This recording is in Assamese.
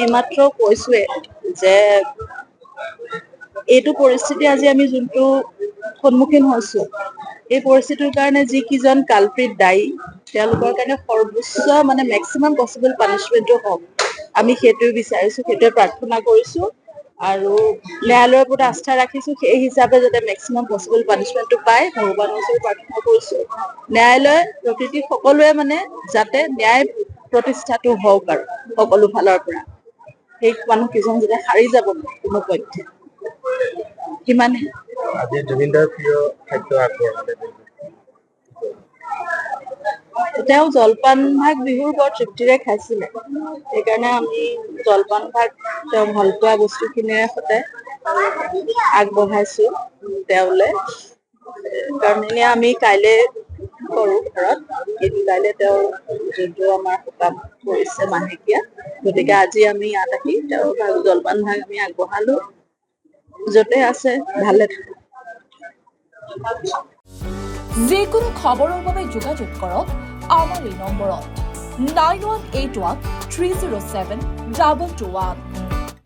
এইমাত্ৰ কৈছোৱে যে এইটো পৰিস্থিতি আজি আমি যোনটো সন্মুখীন হৈছো এই পৰিস্থিতিৰ কাৰণে যিকেইজন কালপ্ৰিট দায়ী তেওঁলোকৰ কাৰণে সৰ্বোচ্চ মেক্সিমাম পচিবল পানিচমেণ্টটো হওক আমি সেইটোৱে বিচাৰিছো সেইটোৱে প্ৰাৰ্থনা কৰিছো আৰু ন্যায়ালয়ৰ ওপৰত আস্থা ৰাখিছো সেই হিচাপে যাতে মেক্সিমাম পচিবল পানিচমেণ্টটো পায় ভগৱানৰ ওচৰত প্ৰাৰ্থনা কৰিছো ন্যায়ালয় প্ৰকৃতি সকলোৱে যাতে ন্যায় প্ৰতিষ্ঠাটো হওক আৰু সকলো ফালৰ পৰা সেই মানুহকেইজন যাতে সাৰি যাব কোনো পক্ষে সিমানে আজি জুবিনদাৰ প্ৰিয় খাদ্য আগবঢ়ালে তেওঁ জলপান ভাগ বিহুৰ বৰ তৃপ্তিৰে খাইছিলে সেইকাৰণে আমি জলপান ভাগ তেওঁ ভাল পোৱা বস্তুখিনিৰে সৈতে আগবঢ়াইছো তেওঁলৈ কাৰণ এনে আমি কাইলৈ কৰো ঘৰত কিন্তু কাইলৈ তেওঁৰ যোনটো আমাৰ সকাম কৰিছে মাহেকীয়া গতিকে আজি আমি ইয়াত আহি তেওঁৰ জলপান ভাগ আমি আগবঢ়ালো য'তে আছে ভালে থাকক যিকোনো খবৰৰ বাবে যোগাযোগ কৰক আমাৰ এই নম্বৰত 9181 307 2221